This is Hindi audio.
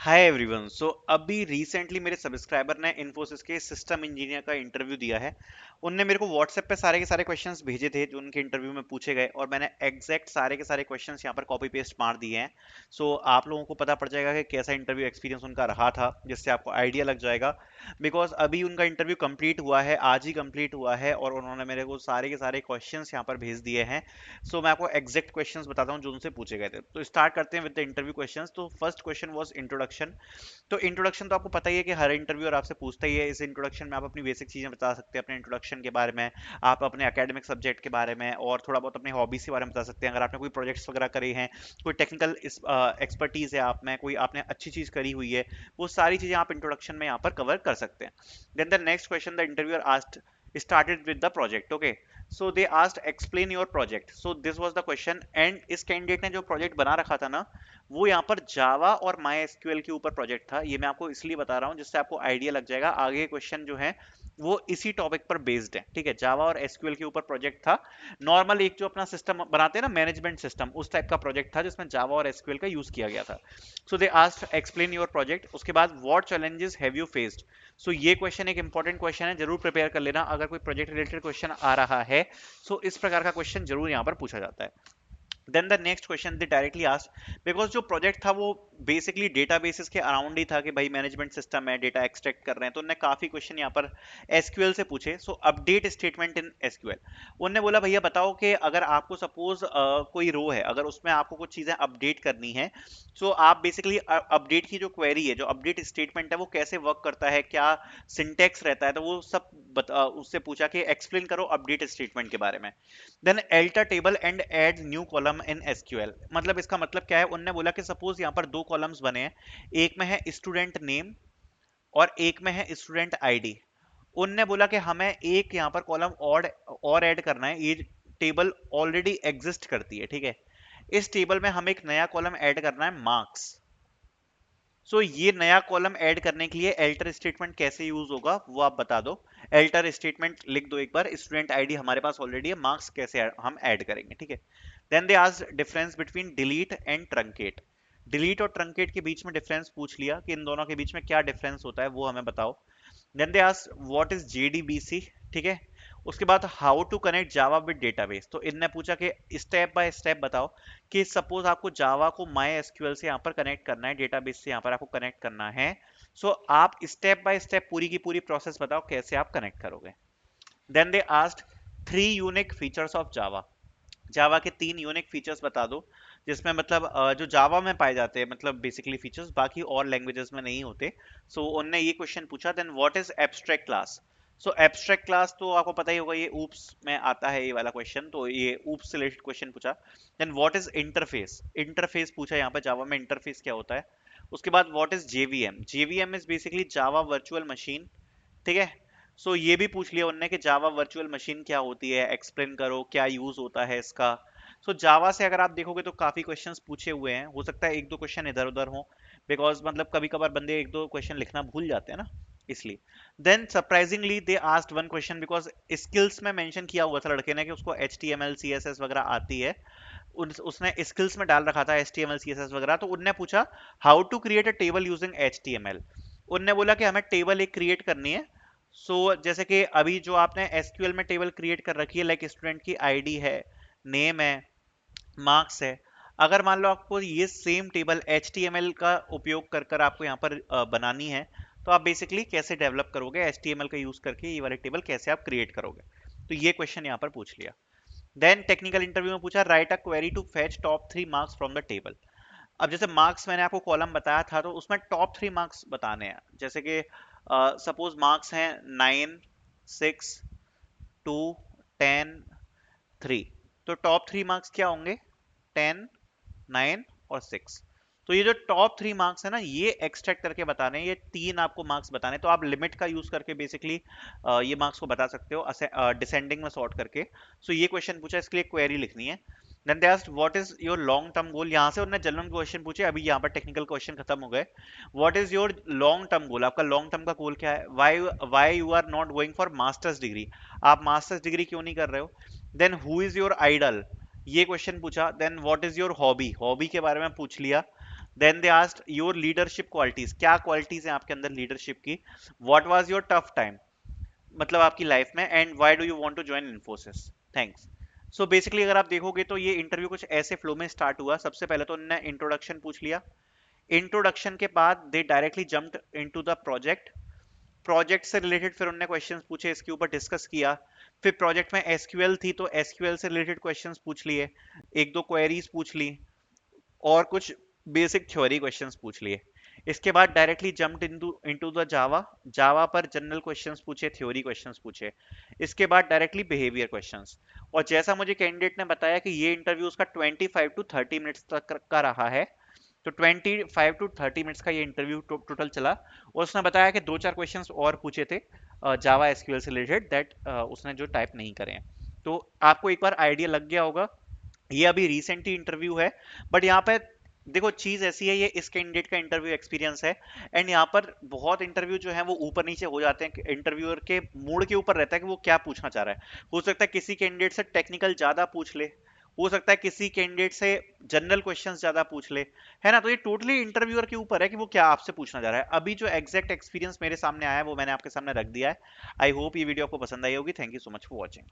Hi everyone. सो अभी रिसेंटली मेरे सब्सक्राइबर ने इन्फोसिस के सिस्टम इंजीनियर का इंटरव्यू दिया है। उनने मेरे को व्हाट्सएप पे सारे के सारे क्वेश्चंस भेजे थे जो उनके इंटरव्यू में पूछे गए, और मैंने एग्जैक्ट सारे के सारे क्वेश्चंस यहाँ पर कॉपी पेस्ट मार दिए हैं। सो आप लोगों को पता पड़ जाएगा कि कैसा इंटरव्यू एक्सपीरियंस उनका रहा था, जिससे आपको आइडिया लग जाएगा। बिकॉज अभी उनका इंटरव्यू कंप्लीट हुआ है, आज ही कंप्लीट हुआ है, और उन्होंने मेरे को सारे के सारे क्वेश्चंस यहाँ पर भेज दिए हैं। सो मैं आपको एग्जैक्ट क्वेश्चंस बताता हूँ जो उनसे पूछे गए थे। तो स्टार्ट करते हैं विद द इंटरव्यू क्वेश्चंस। तो फर्स्ट क्वेश्चन वाज इंट्रोडक्शन। तो इंट्रोडक्शन तो आपको पता ही है कि हर इंटरव्यूअर आपसे पूछता ही है। इस इंट्रोडक्शन में आप अपनी बेसिक चीजें बता सकते हैं अपने इंट्रोडक्शन के बारे में, आप अपने एकेडमिक सब्जेक्ट के बारे में, और थोड़ा बहुत अपने हॉबीज के बारे में बता सकते हैं। अगर आपने कोई प्रोजेक्ट्स वगैरह करे हैं, कोई टेक्निकल एक्सपर्टीज है आप में, कोई आपने अच्छी चीज करी हुई है, वो सारी चीजें आप इंट्रोडक्शन में यहाँ पर कवर कर सकते हैं। Then the next question the interviewer asked started with the project. Okay, so they asked explain your project. So this was the question, and इस कैंडिडेट ने जो प्रोजेक्ट बना रखा था ना, वो यहाँ पर जावा और माई एसक्यूएल के ऊपर प्रोजेक्ट था। ये मैं आपको इसलिए बता रहा हूँ जिससे आपको आइडिया लग जाएगा, आगे क्वेश्चन जो है वो इसी टॉपिक पर बेस्ड है। ठीक है, जावा और एसक्यूएल के ऊपर प्रोजेक्ट था। नॉर्मल एक जो अपना सिस्टम बनाते हैं ना, मैनेजमेंट सिस्टम, उस टाइप का प्रोजेक्ट था जिसमें जावा और एसक्यूएल का यूज किया गया था। So they asked explain your project. उसके बाद what challenges have you faced. So ये क्वेश्चन एक इंपॉर्टेंट क्वेश्चन है, जरूर प्रिपेयर कर लेना अगर कोई प्रोजेक्ट रिलेटेड क्वेश्चन आ रहा है। सो इस प्रकार का क्वेश्चन जरूर यहाँ पर पूछा जाता है। Then the next question they directly asked, because जो प्रोजेक्ट था वो बेसिकली डेटाबेसेस के अराउंड ही था कि भाई मैनेजमेंट सिस्टम है, डेटा एक्सट्रैक्ट कर रहे हैं, तो उन्होंने काफी क्वेश्चन यहाँ पर एसक्यूएल से पूछे। सो अपडेट स्टेटमेंट इन एसक्यूएल। उन्होंने बोला भैया बताओ कि अगर आपको सपोज कोई रो है, अगर उसमें आपको कुछ चीजें अपडेट करनी है, सो आप बेसिकली अपडेट की जो क्वेरी है, जो अपडेट स्टेटमेंट है, वो कैसे वर्क करता है, क्या सिंटेक्स रहता है, तो वो सब उससे पूछा कि एक्सप्लेन करो अपडेट स्टेटमेंट के बारे में। Then alter table and add new column in SQL. मतलब इसका मतलब क्या है, उन्होंने बोला कि सपोज यहाँ पर दो कॉलम्स बने हैं, एक में है स्टूडेंट नेम और एक में है स्टूडेंट आईडी। उनने बोला कि हमें एक यहाँ पर कॉलम और ऐड करना है। ये टेबल ऑलरेडी एग्जिस्ट करती है, ठीक है। इस टेबल में हमें एक नया कॉलम ऐड करना है, मार्क्स। सो ये नया कॉलम ऐड करने के लिए एल्टर स्टेटमेंट कैसे यूज होगा वो आप बता दो। एल्टर स्टेटमेंट लिख दो एक बार, स्टूडेंट आईडी हमारे पास ऑलरेडी है, मार्क्स कैसे हम ऐड करेंगे, ठीक है। Then they asked difference between delete and truncate. Delete और ट्रंकेट के बीच में डिफरेंस पूछ लिया कि इन दोनों के बीच में क्या डिफरेंस होता है वो हमें बताओ। Then they asked what is JDBC, ठीक है। उसके बाद how to connect Java with database. तो इनने पूछा कि स्टेप बाय स्टेप बताओ कि सपोज आपको जावा को माई एसक्यूएल से यहाँ पर कनेक्ट करना है, डेटाबेस से यहाँ पर आपको कनेक्ट करना है। सो आप स्टेप बाय स्टेप पूरी की पूरी प्रोसेस बताओ कैसे आप कनेक्ट करोगे। Then they asked three unique features of Java. Java के तीन यूनिक फीचर्स बता दो, जिसमें मतलब जो जावा में पाए जाते हैं, मतलब बेसिकली फीचर्स बाकी और लैंग्वेजेस में नहीं होते। सो उनने ये क्वेश्चन पूछा। Then what is abstract class. So abstract class तो आपको पता ही होगा, ये ऊप्स में आता है ये वाला क्वेश्चन, तो ये ऊप्स से रिलेटेड क्वेश्चन पूछा। Then what is interface. Interface पूछा यहाँ पर, जावा में इंटरफेस क्या होता है। उसके बाद what is JVM. JVM is basically Java virtual machine, ठीक है। सो ये भी पूछ लिया उनने कि जावा वर्चुअल मशीन क्या होती है, एक्सप्लेन करो क्या यूज होता है इसका। सो जावा से अगर आप देखोगे तो काफी क्वेश्चंस पूछे हुए हैं, हो सकता है एक दो क्वेश्चन इधर उधर हो, बिकॉज मतलब कभी कभार बंदे एक दो क्वेश्चन लिखना भूल जाते हैं ना, इसलिए। Then surprisingly they asked one question, because skills में मेंशन किया हुआ था लड़के ने कि उसको H T M L C S S वगैरह आती है। उसने स्किल्स में डाल रखा था H T M L C S S वगैरह, तो उनने पूछा how to create a table using H T M L. उनने बोला कि हमें टेबल एक क्रिएट करनी है। जैसे कि अभी जो आपने एसक्यूएल में टेबल क्रिएट कर रखी है, लाइक स्टूडेंट की आईडी है, नेम है, मार्क्स है। अगर मान लो आपको ये सेम टेबल एचटीएमएल का उपयोग कर कर आपको यहाँ पर बनानी है, तो आप बेसिकली कैसे डेवलप करोगे, एचटीएमएल का यूज करके ये वाली टेबल कैसे आप क्रिएट करोगे। तो ये क्वेश्चन यहाँ पर पूछ लिया। देन टेक्निकल इंटरव्यू में पूछा write a query to fetch top three marks from the table. अब जैसे मार्क्स मैंने आपको कॉलम बताया था, तो उसमें टॉप थ्री मार्क्स बताने हैं। जैसे कि सपोज मार्क्स हैं 9, 6, 2, 10, 3। तो टॉप थ्री मार्क्स क्या होंगे, 10, 9 और 6। तो ये जो टॉप थ्री मार्क्स है ना, ये एक्सट्रैक्ट करके बताने हैं, ये तीन आपको मार्क्स बताने हैं। तो आप लिमिट का यूज करके बेसिकली ये मार्क्स को बता सकते हो डिसेंडिंग में सॉर्ट करके। सो ये क्वेश्चन पूछा, इसके लिए क्वेरी लिखनी है। Then they asked what is your long term goal. यहाँ से उन्होंने जनरल क्वेश्चन पूछे, अभी यहाँ पर टेक्निकल क्वेश्चन खत्म हो गए। What is your long term goal, आपका लॉन्ग टर्म का गोल क्या है। Why you are not going for masters degree, आप मास्टर्स डिग्री क्यों नहीं कर रहे हो। Then who is your idol, ये क्वेश्चन पूछा। Then what is your hobby, hobby के बारे में पूछ लिया। Then they asked your leadership qualities, क्या क्वालिटीज हैं आपके अंदर लीडरशिप की, what was your tough time मतलब आपकी लाइफ में, and why do you want to join Infosys, thanks. So basically अगर आप देखोगे तो ये इंटरव्यू कुछ ऐसे फ्लो में स्टार्ट हुआ। सबसे पहले तो उन्होंने इंट्रोडक्शन पूछ लिया, इंट्रोडक्शन के बाद दे directly jumped into the project, project से रिलेटेड फिर उन्होंने क्वेश्चंस पूछे, इसके ऊपर डिस्कस किया। फिर प्रोजेक्ट में एसक्यूएल थी तो एसक्यूएल से रिलेटेड क्वेश्चंस पूछ लिए, एक दो क्वेरीज पूछ ली, और कुछ बेसिक थ्योरी क्वेश्चंस पूछ लिए। इसके बाद directly jumped into into the Java, Java पर जनरल क्वेश्चंस पूछे, थ्योरी क्वेश्चंस पूछे। इसके बाद डायरेक्टली बिहेवियर क्वेश्चंस। और जैसा मुझे कैंडिडेट ने बताया कि ये इंटरव्यू उसका 25 टू 30 मिनट्स तक का रहा है, तो 25 टू 30 मिनट्स का ये इंटरव्यू टोटल चला। और उसने बताया कि दो चार क्वेश्चंस और पूछे थे जावा एसक्यूएल से रिलेटेड, दैट उसने जो टाइप नहीं करे हैं। तो आपको एक बार आइडिया लग गया होगा, ये अभी रिसेंट ही इंटरव्यू है। बट यहाँ पे देखो चीज ऐसी है, ये इस कैंडिडेट का इंटरव्यू एक्सपीरियंस है, एंड यहाँ पर बहुत इंटरव्यू जो है वो ऊपर नीचे हो जाते हैं, इंटरव्यूअर के मूड के ऊपर रहता है कि वो क्या पूछना चाह रहा है। हो सकता है किसी कैंडिडेट से टेक्निकल ज्यादा पूछ ले, हो सकता है किसी कैंडिडेट से जनरल क्वेश्चंस ज्यादा पूछ ले, है ना। तो ये टोटली इंटरव्यूअर के ऊपर है कि वो क्या आपसे पूछना चाह रहा है। अभी जो एग्जैक्ट एक्सपीरियंस मेरे सामने आया है वो मैंने आपके सामने रख दिया है। आई होप ये वीडियो आपको पसंद आई होगी। Thank you so much for watching.